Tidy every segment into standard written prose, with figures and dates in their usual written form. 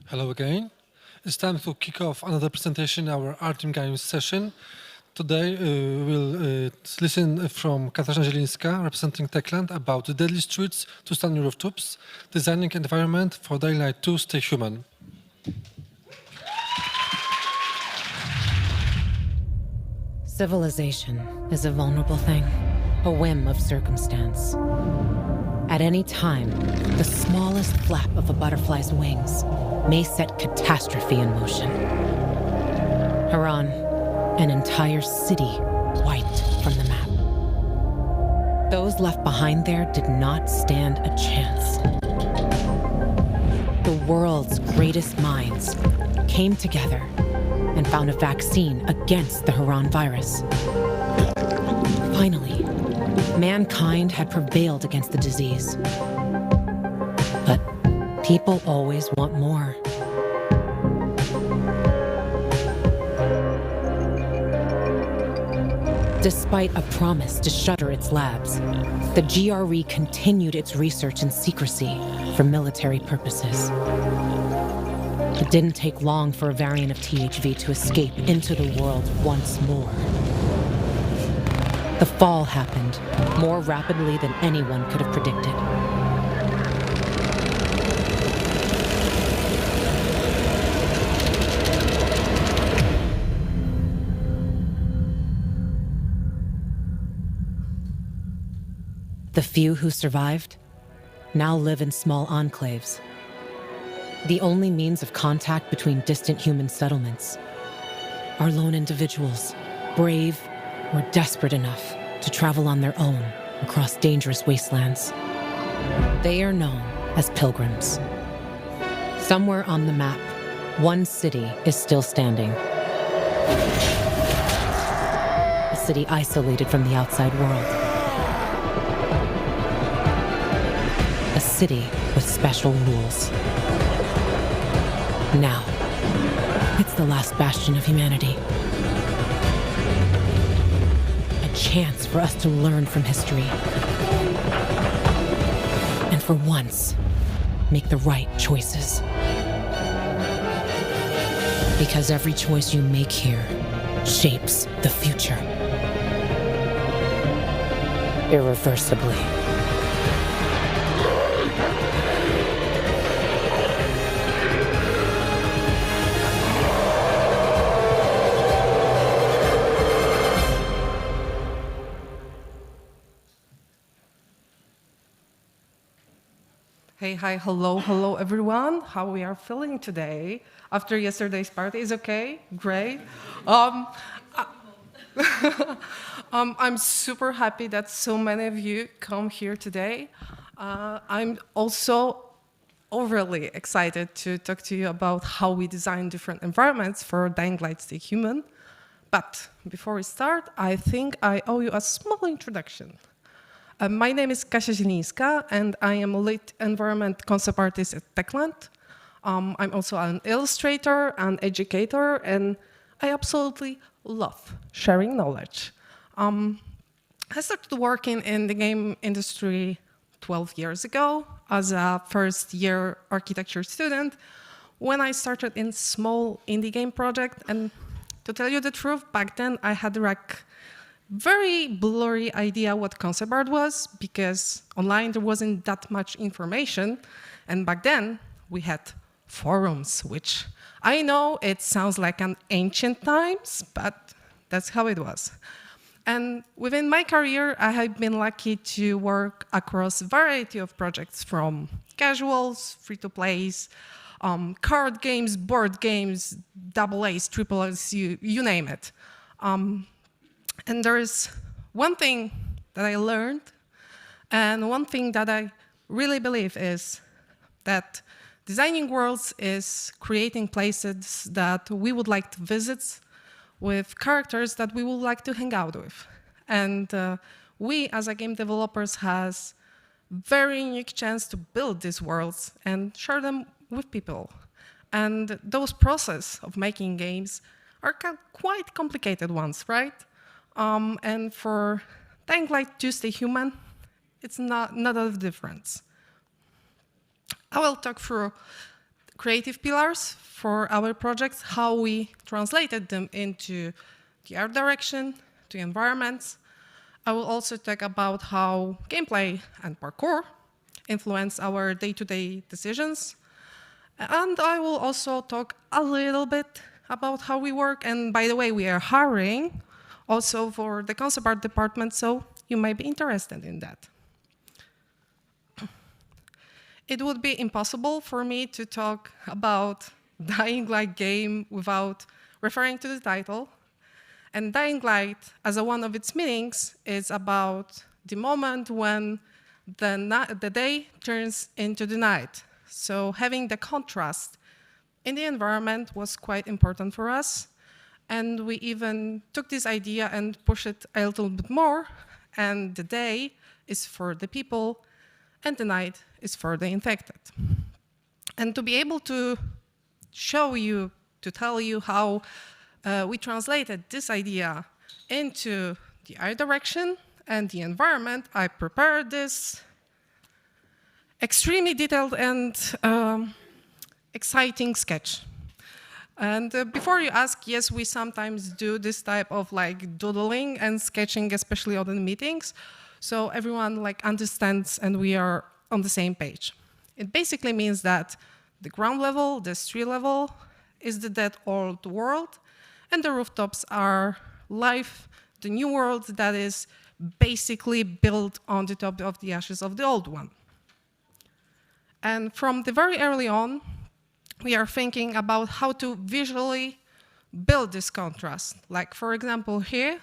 Hello again. It's time to kick off another presentation in our Art in Games session. Today we'll listen from Katarzyna Zielińska, representing Techland, about the deadly streets to stunning rooftops, designing environment for daylight to stay human. Civilization is a vulnerable thing, a whim of circumstance. At any time, the smallest flap of a butterfly's wings may set catastrophe in motion. Haran, an entire city wiped from the map. Those left behind there did not stand a chance. The world's greatest minds came together and found a vaccine against the Haran virus. Finally, mankind had prevailed against the disease. But people always want more. Despite a promise to shutter its labs, the GRE continued its research in secrecy for military purposes. It didn't take long for a variant of THV to escape into the world once more. The fall happened more rapidly than anyone could have predicted. The few who survived now live in small enclaves, the only means of contact between distant human settlements. Are lone individuals, brave or desperate enough to travel on their own across dangerous wastelands. They are known as pilgrims. Somewhere on the map, one city is still standing. A city isolated from the outside world. A city with special rules. Now, it's the last bastion of humanity. A chance for us to learn from history. And for once, make the right choices. Because every choice you make here shapes the future. Irreversibly. Hey, hi, hello, everyone. How we are feeling today after yesterday's party? Is okay? Great. I'm super happy that so many of you come here today. I'm also overly excited to talk to you about how we design different environments for Dying Light Stay Human. But before we start, I think I owe you a small introduction. My name is Kasia Zielińska, and I am a lead environment concept artist at Techland. I'm also an illustrator, an educator, and I absolutely love sharing knowledge. I started working in the game industry 12 years ago as a first-year architecture student when I started in small indie game project. And to tell you the truth, back then I had like very blurry idea what concept art was because online there wasn't that much information. And back then we had forums, which I know it sounds like an ancient times, but that's how it was. And within my career, I have been lucky to work across a variety of projects from casuals, free-to-plays, card games, board games, double A's, triple A's, you name it. And there is one thing that I learned, and one thing that I really believe is that designing worlds is creating places that we would like to visit with characters that we would like to hang out with. And we, as a game developers, has very unique chance to build these worlds and share them with people. And those process of making games are quite complicated ones, right? And for Dying Light to Stay Human, it's not a difference. I will talk through creative pillars for our projects, how we translated them into the art direction, to environments. I will also talk about how gameplay and parkour influence our day-to-day decisions. And I will also talk a little bit about how we work. And by the way, we are hiring also for the concept art department, so you might be interested in that. It would be impossible for me to talk about Dying Light game without referring to the title. And Dying Light, as one of its meanings, is about the moment when the day turns into the night. So having the contrast in the environment was quite important for us. And we even took this idea and pushed it a little bit more. And the day is for the people, and the night is for the infected. And to be able to show you, to tell you how we translated this idea into the art direction and the environment, I prepared this extremely detailed and exciting sketch. And before you ask, yes, we sometimes do this type of like doodling and sketching, especially on the meetings, so everyone like understands and we are on the same page. It basically means that the ground level, the street level, is the dead old world, and the rooftops are life, the new world that is basically built on the top of the ashes of the old one. And from the very early on, we are thinking about how to visually build this contrast. Like, for example, here,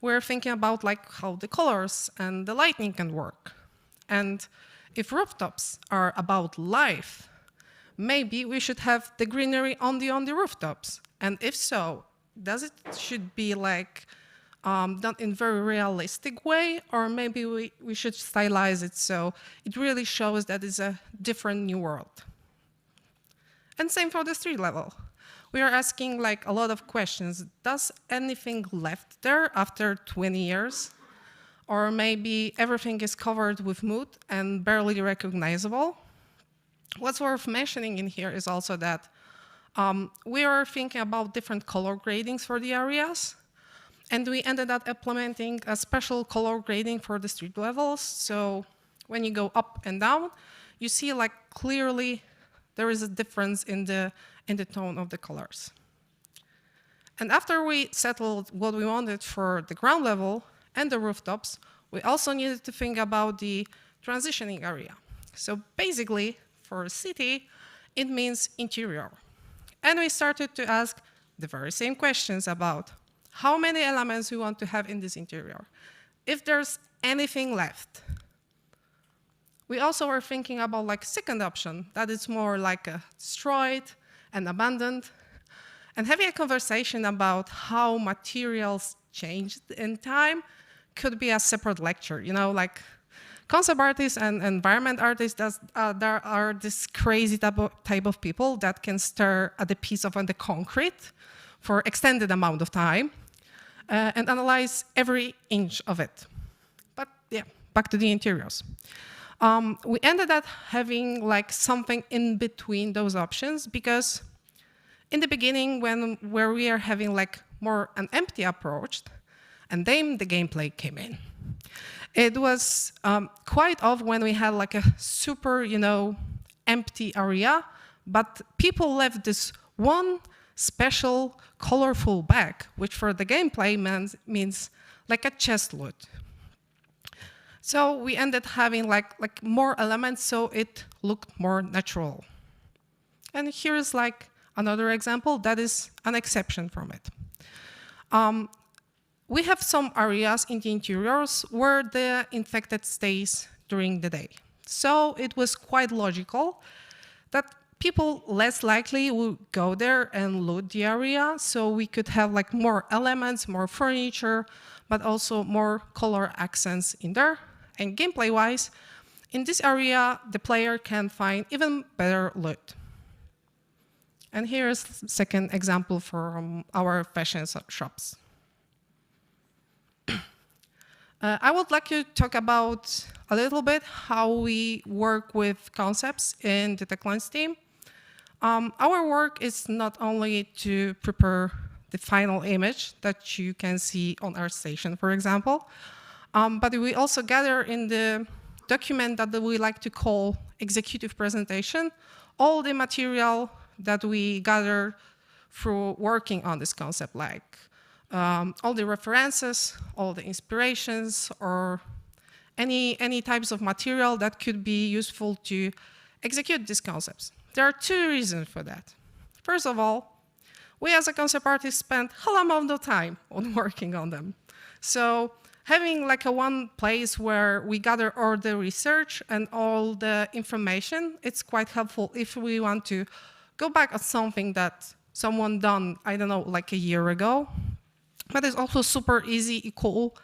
we're thinking about like how the colors and the lighting can work. And if rooftops are about life, maybe we should have the greenery only on the rooftops. And if so, does it should be like done in very realistic way, or maybe we should stylize it so it really shows that it's a different new world. And same for the street level. We are asking like a lot of questions. Does anything left there after 20 years? Or maybe everything is covered with mud and barely recognizable? What's worth mentioning in here is also that we are thinking about different color gradings for the areas. And we ended up implementing a special color grading for the street levels. So when you go up and down, you see like clearly there is a difference in the tone of the colors. And after we settled what we wanted for the ground level and the rooftops, we also needed to think about the transitioning area. So basically, for a city, it means interior. And we started to ask the very same questions about how many elements we want to have in this interior, if there's anything left. We also were thinking about like second option, that is more like destroyed and abandoned, and having a conversation about how materials changed in time could be a separate lecture. You know, like concept artists and environment artists, there are this crazy type of people that can stare at a piece of the concrete for extended amount of time and analyze every inch of it. But yeah, back to the interiors. We ended up having like something in between those options because in the beginning, where we are having like more an empty approach, and then the gameplay came in. It was quite off when we had like a super, empty area, but people left this one special colorful bag, which for the gameplay means like a chest loot. So we ended having like more elements, so it looked more natural. And here's like another example that is an exception from it. We have some areas in the interiors where the infected stays during the day. So it was quite logical that people less likely would go there and loot the area, so we could have like more elements, more furniture, but also more color accents in there. And gameplay-wise, in this area, the player can find even better loot. And here's the second example from our fashion shops. I would like to talk about a little bit how we work with concepts in the Techlines team. Our work is not only to prepare the final image that you can see on our station, for example, but we also gather in the document that we like to call executive presentation, all the material that we gather through working on this concept, like all the references, all the inspirations, or any types of material that could be useful to execute these concepts. There are two reasons for that. First of all, we as a concept artist spend a whole amount of time on working on them. So having like a one place where we gather all the research and all the information, it's quite helpful if we want to go back at something that someone done, I don't know, like a year ago. But it's also super easy, cool,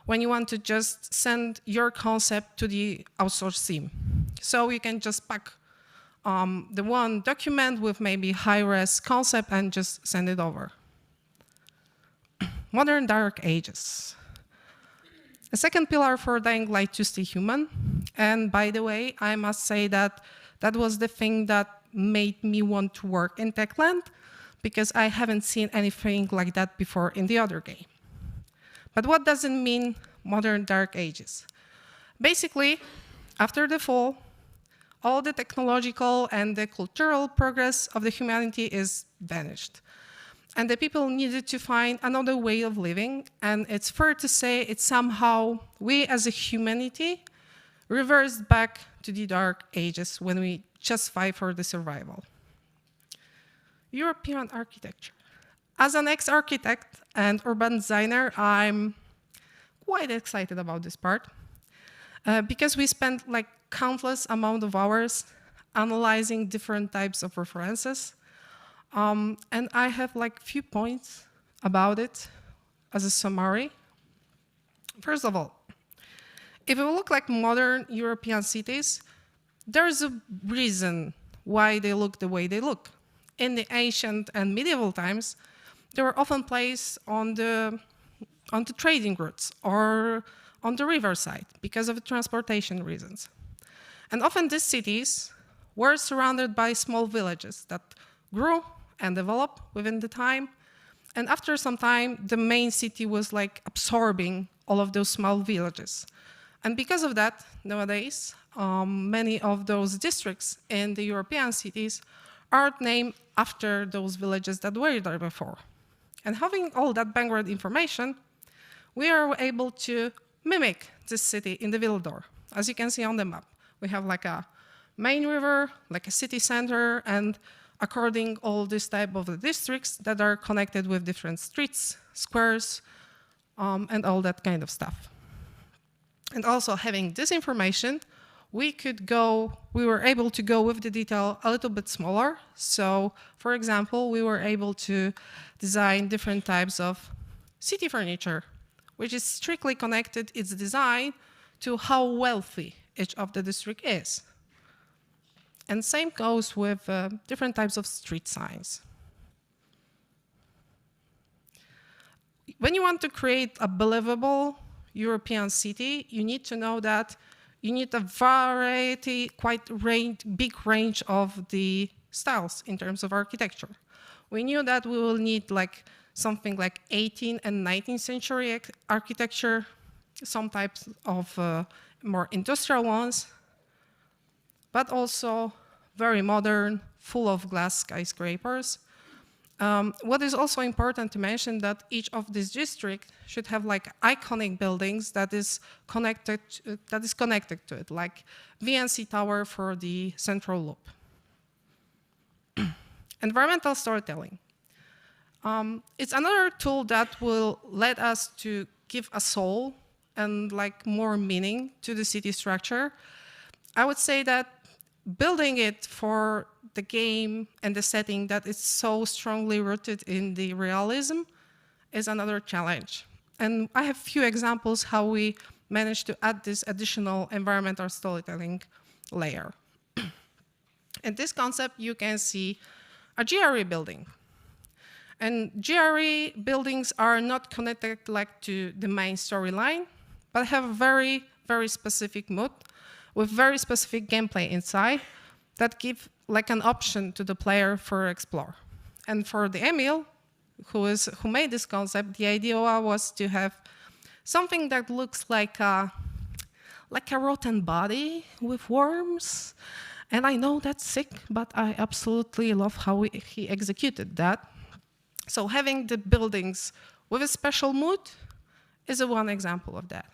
when you want to just send your concept to the outsourced team. So you can just pack the one document with maybe high-res concept and just send it over. Modern Dark Ages. A second pillar for Dying Light to stay human. And by the way, I must say that that was the thing that made me want to work in Techland, because I haven't seen anything like that before in the other game. But what does it mean, Modern Dark Ages? Basically, after the fall, all the technological and the cultural progress of the humanity is vanished. And the people needed to find another way of living. And it's fair to say it's somehow, we as a humanity, reversed back to the Dark Ages when we just fight for the survival. European architecture. As an ex-architect and urban designer, I'm quite excited about this part because we spent like countless amount of hours analyzing different types of references. And I have like few points about it as a summary. First of all, if we look like modern European cities, there's a reason why they look the way they look. In the ancient and medieval times, they were often placed on the trading routes or on the riverside because of transportation reasons. And often these cities were surrounded by small villages that grew and developed within the time. And after some time, the main city was like absorbing all of those small villages. And because of that, nowadays, many of those districts in the European cities are named after those villages that were there before. And having all that background information, we are able to mimic this city in the Vildor. As you can see on the map, we have like a main river, like a city center, and according all this type of the districts that are connected with different streets, squares, and all that kind of stuff. And also having this information, we were able to go with the detail a little bit smaller. So, for example, we were able to design different types of city furniture, which is strictly connected, its design, to how wealthy each of the district is. And same goes with different types of street signs. When you want to create a believable European city, you need to know that you need a variety, big range of the styles in terms of architecture. We knew that we will need like something like 18th and 19th century architecture, some types of more industrial ones, but also very modern, full of glass skyscrapers. What is also important to mention that each of these districts should have like iconic buildings that is connected to it, like VNC Tower for the central loop. Environmental storytelling. It's another tool that will let us to give a soul and like more meaning to the city structure. I would say that building it for the game and the setting that is so strongly rooted in the realism is another challenge. And I have a few examples how we managed to add this additional environmental storytelling layer. In this concept, you can see a GRE building. And GRE buildings are not connected like to the main storyline, but have a very, very specific mood with very specific gameplay inside that give like an option to the player for explore. And for the Emil, who made this concept, the idea was to have something that looks like a rotten body with worms. And I know that's sick, but I absolutely love how he executed that. So having the buildings with a special mood is one example of that.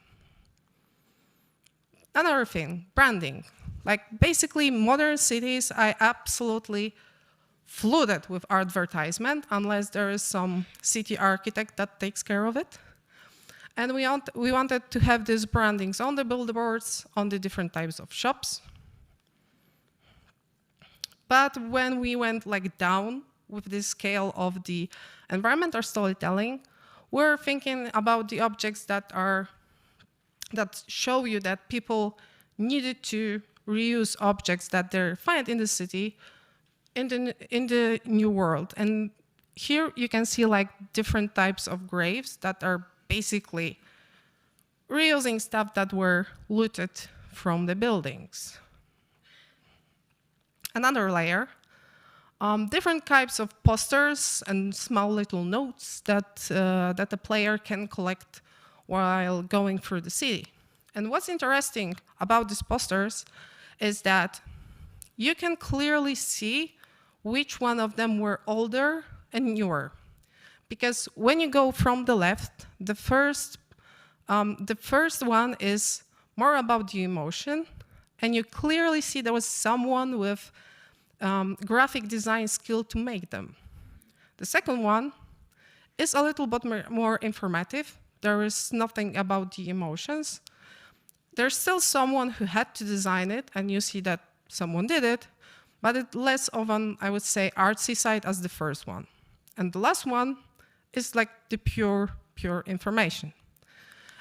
Another thing, branding. Like basically modern cities are absolutely flooded with advertisement unless there is some city architect that takes care of it. And we wanted to have these brandings on the billboards, on the different types of shops. But when we went like down with the scale of the environmental storytelling, we're thinking about the objects that show you that people needed to reuse objects that they find in the city in the new world. And here you can see like different types of graves that are basically reusing stuff that were looted from the buildings. Another layer, different types of posters and small little notes that the player can collect while going through the city. And what's interesting about these posters is that you can clearly see which one of them were older and newer. Because when you go from the left, the first one is more about the emotion, and you clearly see there was someone with graphic design skill to make them. The second one is a little bit more informative. There is nothing about the emotions. There's still someone who had to design it, and you see that someone did it, but it's less of an, I would say, artsy side as the first one. And the last one is like the pure information.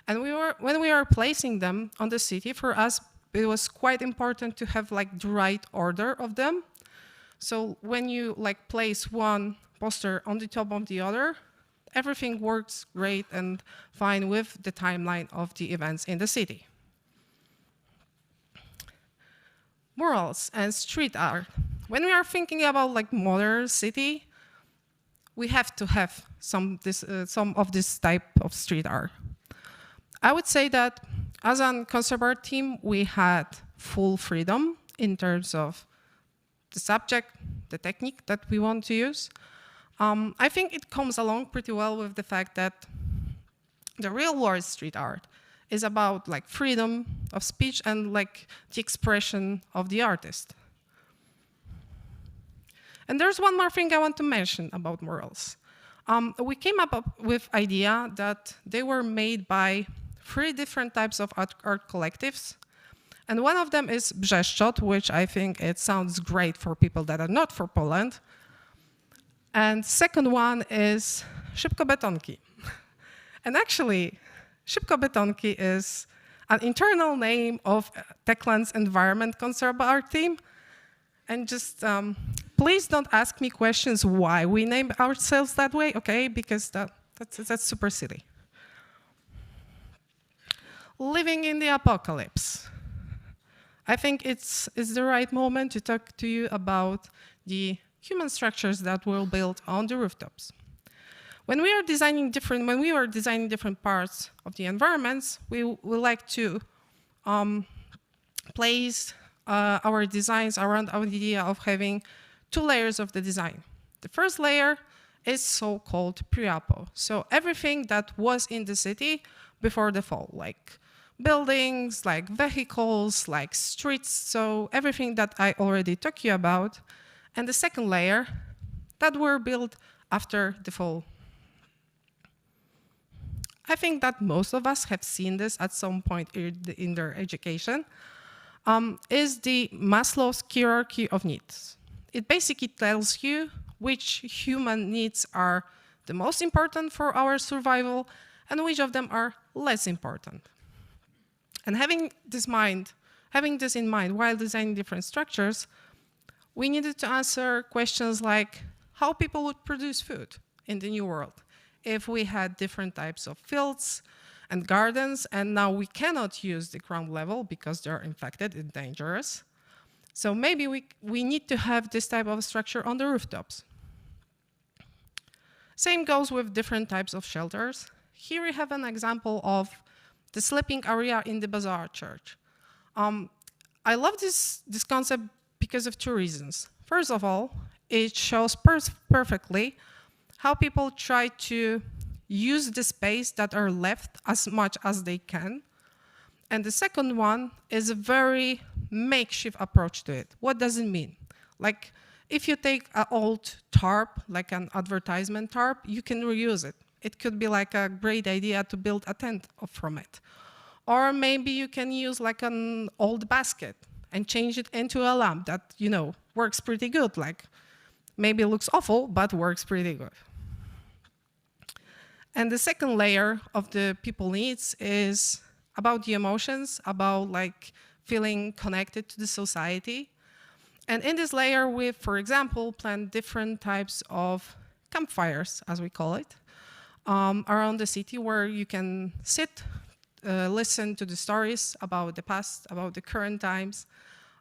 And when we were placing them on the city, for us, it was quite important to have like the right order of them. So when you like place one poster on the top of the other, everything works great and fine with the timeline of the events in the city. Murals and street art. When we are thinking about like modern city, we have to have some of this type of street art. I would say that as a concept art team, we had full freedom in terms of the subject, the technique that we want to use. I think it comes along pretty well with the fact that the real world street art is about like freedom of speech and like the expression of the artist. And there's one more thing I want to mention about murals. We came up with idea that they were made by 3 different types of art collectives. And one of them is Brzeszczot, which I think it sounds great for people that are not from Poland. And second one is Szybko Betonki. And actually, Szybko Betonki is an internal name of Techland's environment concept art team. And just please don't ask me questions why we name ourselves that way, okay? Because that's super silly. Living in the apocalypse. I think it's the right moment to talk to you about the human structures that were built on the rooftops. When we were designing different parts of the environments, we like to place our designs around our idea of having 2 layers of the design. The first layer is so-called pre-apo. So everything that was in the city before the fall, like buildings, like vehicles, like streets, so everything that I already talked you about. And the second layer that were built after the fall. I think that most of us have seen this at some point in their education, is the Maslow's hierarchy of needs. It basically tells you which human needs are the most important for our survival and which of them are less important. And having this in mind while designing different structures, we needed to answer questions like how people would produce food in the new world if we had different types of fields and gardens, and now we cannot use the ground level because they're infected and dangerous. So maybe we need to have this type of structure on the rooftops. Same goes with different types of shelters. Here we have an example of the sleeping area in the Bazaar church. I love this concept because of two reasons. First of all, it shows perfectly how people try to use the space that are left as much as they can. And the second one is a very makeshift approach to it. What does it mean? Like, if you take an old tarp, like an advertisement tarp, you can reuse it. It could be like a great idea to build a tent from it. Or maybe you can use like an old basket and change it into a lamp that, you know, works pretty good. Like, maybe looks awful, but works pretty good. And the second layer of the people needs is about the emotions, about like feeling connected to the society. And in this layer, we, for example, plan different types of campfires, as we call it, around the city where you can sit, listen to the stories about the past, about the current times,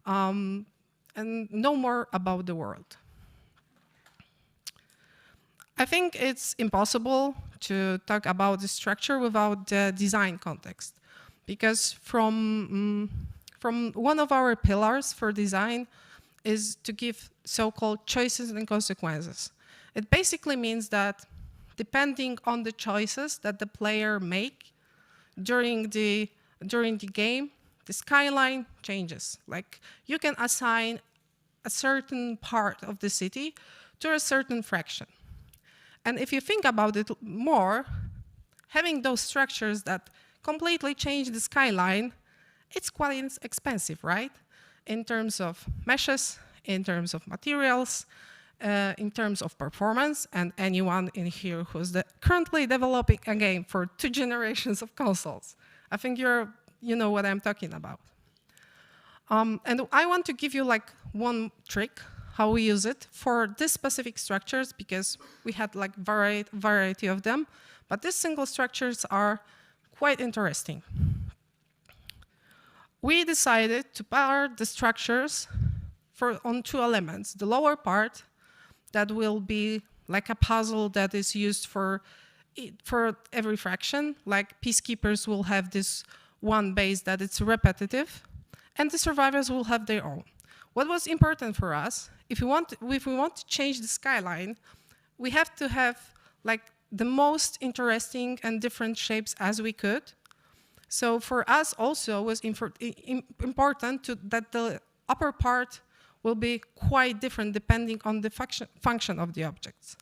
and know more about the world. I think it's impossible to talk about the structure without the design context, because from one of our pillars for design is to give so-called choices and consequences. It basically means that depending on the choices that the player make during the game, the skyline changes. Like, you can assign a certain part of the city to a certain fraction. And if you think about it more, having those structures that completely change the skyline, it's quite expensive, right? In terms of meshes, in terms of materials, in terms of performance, and anyone in here who's currently developing a game for 2 generations of consoles, I think you know what I'm talking about. And I want to give you like one trick how we use it for these specific structures, because we had like variety of them, but these single structures are quite interesting. We decided to pair the structures on 2 elements. The lower part, that will be like a puzzle that is used for every fraction, like peacekeepers will have this one base that it's repetitive, and the survivors will have their own. What was important for us, if we want to change the skyline, we have to have like the most interesting and different shapes as we could. So for us also was important that the upper part will be quite different depending on the function of the objects.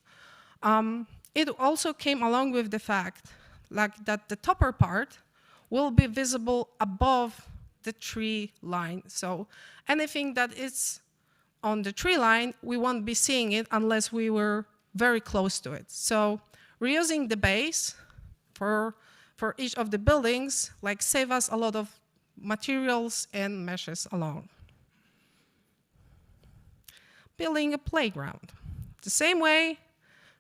It also came along with the fact like that the topper part will be visible above the tree line. So anything that is on the tree line, we won't be seeing it unless we were very close to it. So reusing the base for each of the buildings like save us a lot of materials and meshes along. Building a playground. The same way,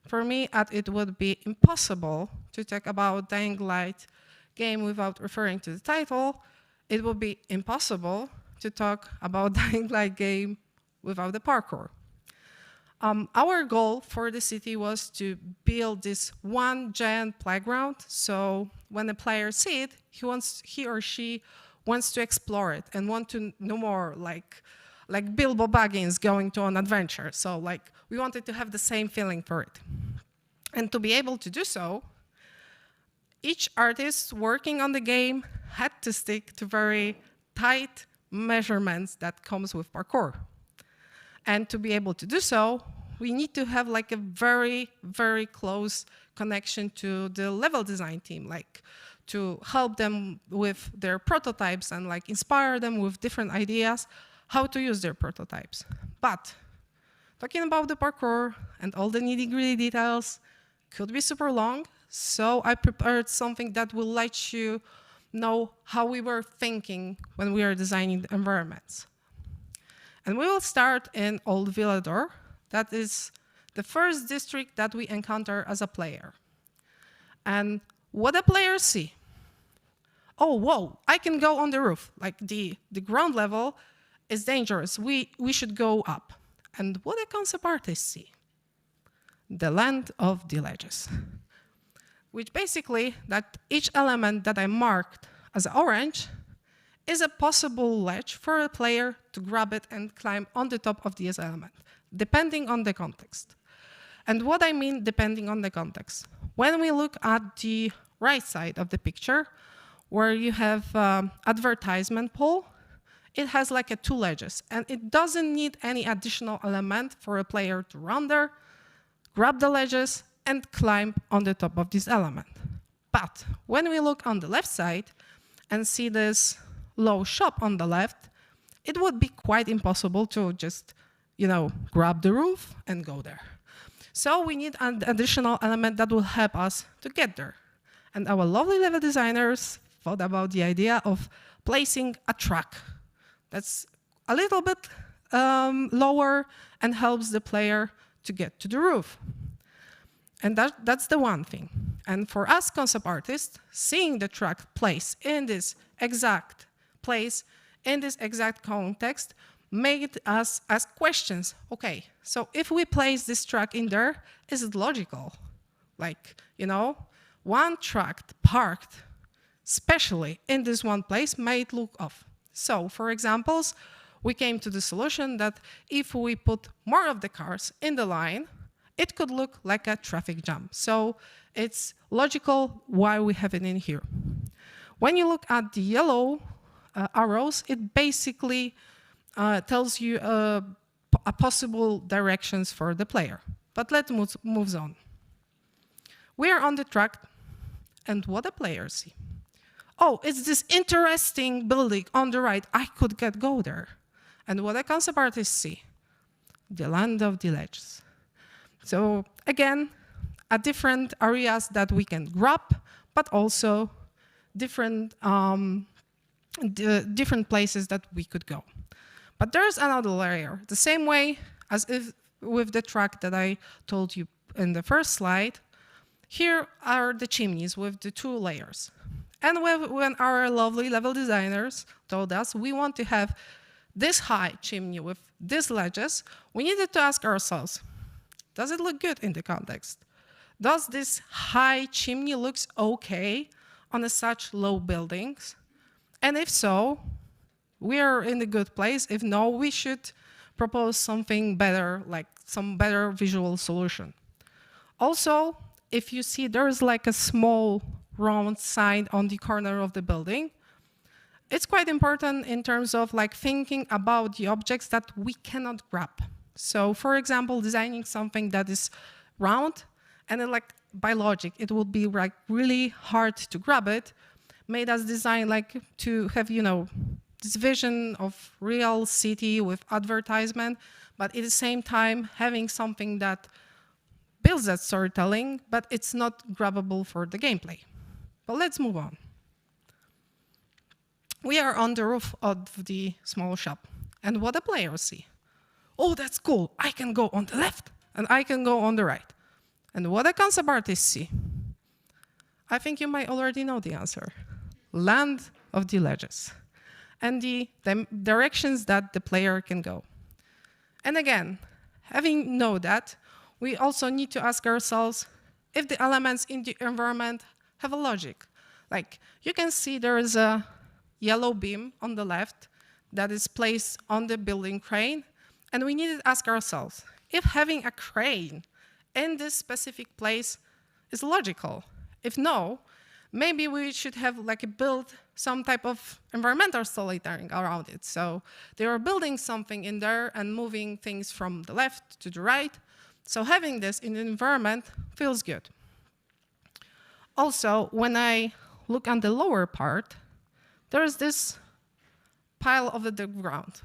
for me, it would be impossible to talk about Dying Light game without referring to the title. It would be impossible to talk about Dying Light game without the parkour. Our goal for the city was to build this one giant playground, so when the player sees it, he or she wants to explore it and want to know more, like Bilbo Baggins going to an adventure. So like we wanted to have the same feeling for it. And to be able to do so, each artist working on the game had to stick to very tight measurements that comes with parkour. And to be able to do so, we need to have like a very, very close connection to the level design team, like to help them with their prototypes and like inspire them with different ideas how to use their prototypes. But talking about the parkour and all the nitty-gritty details could be super long, so I prepared something that will let you know how we were thinking when we are designing the environments. And we will start in Old Villador. That is the first district that we encounter as a player. And what the players see? Oh, whoa, I can go on the roof. Like the ground level it's dangerous. We should go up. And what do concept artists see? The land of the ledges, which basically that each element that I marked as orange is a possible ledge for a player to grab it and climb on the top of this element, depending on the context. And what I mean depending on the context, when we look at the right side of the picture, where you have advertisement pole, it has like two ledges, and it doesn't need any additional element for a player to run there, grab the ledges, and climb on the top of this element. But when we look on the left side and see this low shop on the left, it would be quite impossible to just, grab the roof and go there. So we need an additional element that will help us to get there. And our lovely level designers thought about the idea of placing a track that's a little bit lower and helps the player to get to the roof. And that's the one thing. And for us concept artists, seeing the track placed in this exact place, in this exact context, made us ask questions. Okay, so if we place this track in there, is it logical? Like, one track parked, especially in this one place, might look off. So, for examples, we came to the solution that if we put more of the cars in the line, it could look like a traffic jam. So it's logical why we have it in here. When you look at the yellow arrows, it basically tells you a possible directions for the player. But let's move on. We are on the track, and what the players see? Oh, it's this interesting building on the right. I could go there. And what the concept artists see? The land of the ledges. So again, different areas that we can grab, but also different places that we could go. But there's another layer, the same way as if with the track that I told you in the first slide. Here are the chimneys with the two layers. And when our lovely level designers told us we want to have this high chimney with these ledges, we needed to ask ourselves, does it look good in the context? Does this high chimney looks okay on such low buildings? And if so, we are in a good place. If no, we should propose something better, like some better visual solution. Also, if you see there's like a small round sign on the corner of the building, it's quite important in terms of like thinking about the objects that we cannot grab. So for example, designing something that is round and then, like by logic, it would be like really hard to grab it, made us design like to have, this vision of real city with advertisement, but at the same time having something that builds that storytelling, but it's not grabbable for the gameplay. But let's move on. We are on the roof of the small shop, and what the players see? Oh, that's cool. I can go on the left, and I can go on the right. And what the concept artists see? I think you might already know the answer. Land of the ledges, and the directions that the player can go. And again, having known that, we also need to ask ourselves if the elements in the environment have a logic. Like, you can see there is a yellow beam on the left that is placed on the building crane, and we need to ask ourselves if having a crane in this specific place is logical. If no, maybe we should have build some type of environmental storytelling around it. So they are building something in there and moving things from the left to the right. So having this in the environment feels good. Also, when I look on the lower part, there is this pile of the ground.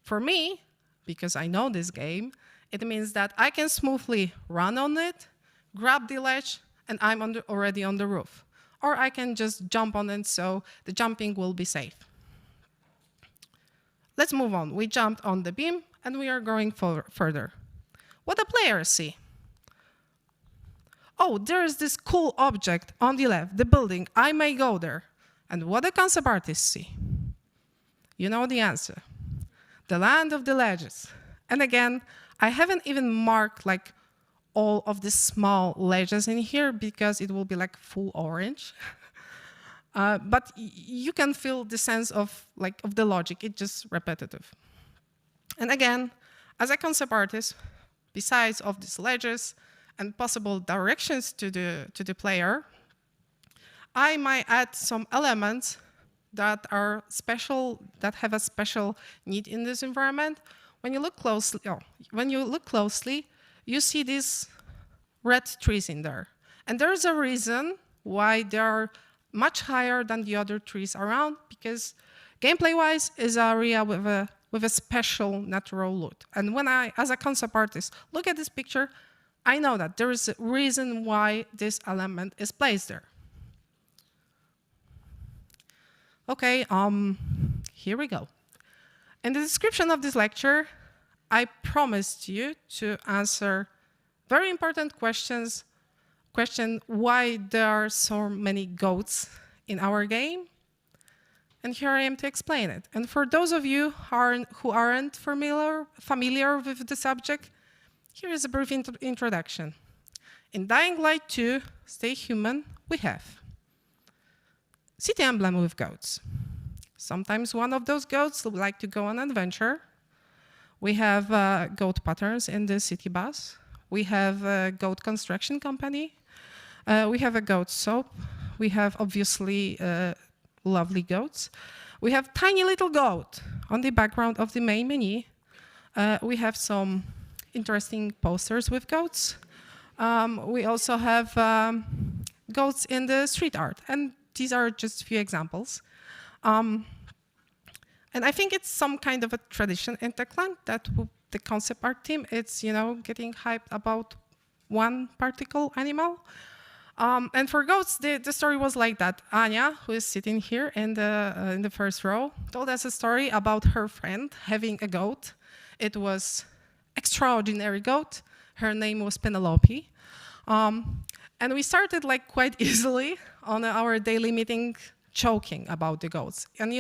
For me, because I know this game, it means that I can smoothly run on it, grab the ledge, and I'm already on the roof. Or I can just jump on it, so the jumping will be safe. Let's move on. We jumped on the beam, and we are going further. What do players see? Oh, there is this cool object on the left, the building. I may go there. And what do concept artists see? You know the answer. the land of the ledges. And again, I haven't even marked like all of the small ledges in here because it will be like full orange. But you can feel the sense of the logic. It's just repetitive. And again, as a concept artist, besides of these ledges and possible directions to the player, I might add some elements that are special, that have a special need in this environment. When you look closely, you see these red trees in there. And there's a reason why they are much higher than the other trees around, because gameplay-wise is an area with a special natural look. And when I, as a concept artist, look at this picture, I know that there is a reason why this element is placed there. Okay, here we go. In the description of this lecture, I promised you to answer very important questions. Question why there are so many goats in our game. And here I am to explain it. And for those of you who aren't familiar with the subject, here is a brief introduction. In Dying Light 2, Stay Human, we have city emblem with goats. Sometimes one of those goats would like to go on an adventure. We have goat patterns in the city bus. We have a goat construction company. We have a goat soap. We have, obviously, lovely goats. We have tiny little goat on the background of the main menu. We have some interesting posters with goats. We also have goats in the street art. And these are just a few examples. And I think it's some kind of a tradition in Techland that the concept art team, it's, getting hyped about one particular animal. And for goats, the story was like that. Anya, who is sitting here in the first row, told us a story about her friend having a goat. It was extraordinary goat. Her name was Penelope. And we started quite easily on our daily meeting joking about the goats. And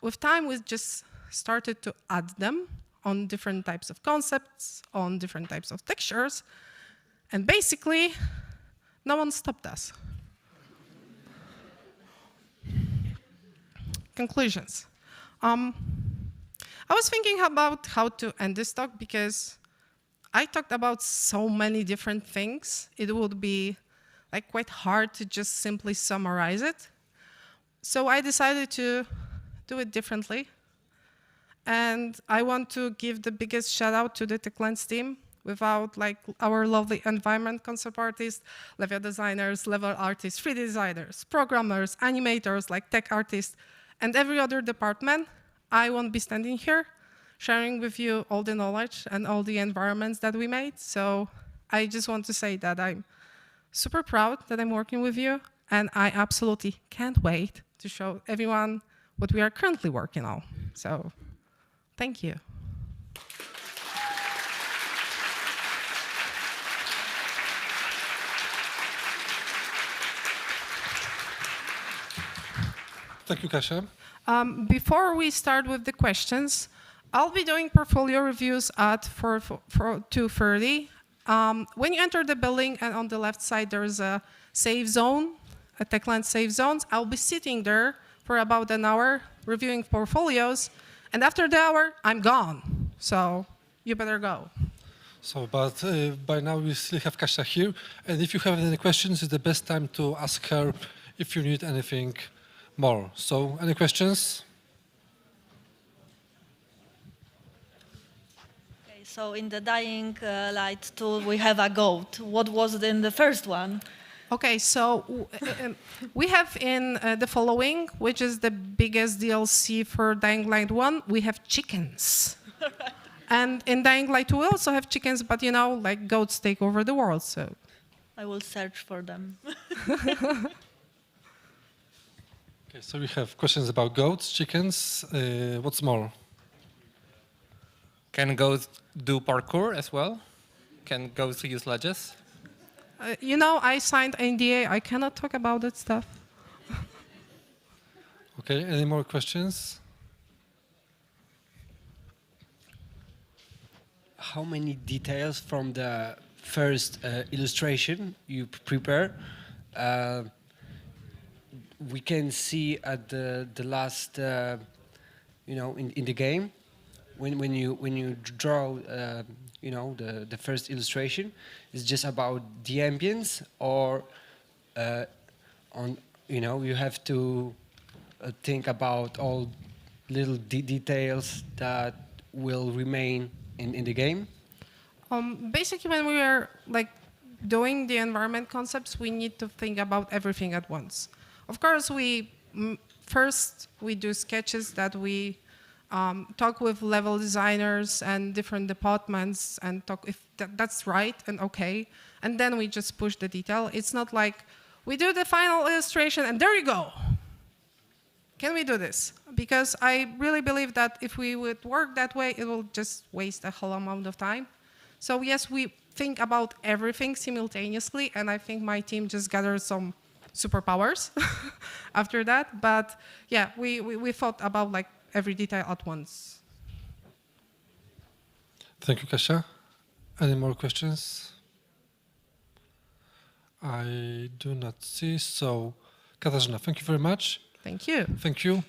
with time, we just started to add them on different types of concepts, on different types of textures. And basically, no one stopped us. Conclusions. I was thinking about how to end this talk because I talked about so many different things. It would be quite hard to just simply summarize it. So I decided to do it differently. And I want to give the biggest shout out to the Techland team. Without our lovely environment concept artists, level designers, level artists, 3D designers, programmers, animators, tech artists, and every other department, I won't be standing here sharing with you all the knowledge and all the environments that we made. So I just want to say that I'm super proud that I'm working with you, and I absolutely can't wait to show everyone what we are currently working on. So thank you. Thank you, Kasia. Before we start with the questions, I'll be doing portfolio reviews at 2:30. When you enter the building, and on the left side, there is a safe zone, a Techland safe zones. I'll be sitting there for about an hour reviewing portfolios, and after the hour, I'm gone. So you better go. So, but by now we still have Kasia here, and if you have any questions, it's the best time to ask her if you need anything more. So, any questions? Okay, so in the Dying Light 2, we have a goat. What was it in the first one? Okay, so we have in the following, which is the biggest DLC for Dying Light 1, we have chickens. And in Dying Light 2, we also have chickens, but goats take over the world, so. I will search for them. Okay, so we have questions about goats, chickens. What's more? Can goats do parkour as well? Can goats use ledges? I signed NDA. I cannot talk about that stuff. Okay, any more questions? how many details from the first illustration you prepare we can see at the last, in the game, when you draw, the first illustration, it's just about the ambience, or you have to think about all little details that will remain in the game. Basically, when we are like doing the environment concepts, we need to think about everything at once. Of course, first we do sketches that we talk with level designers and different departments and talk if that's right and okay, and then we just push the detail. It's not like we do the final illustration and there you go. Can we do this? Because I really believe that if we would work that way, it will just waste a whole amount of time. So yes, we think about everything simultaneously, and I think my team just gathered some superpowers after that. But yeah, we thought about like every detail at once. Thank you, Kasia. Any more questions? I do not see. So, Katarzyna, thank you very much. Thank you. Thank you.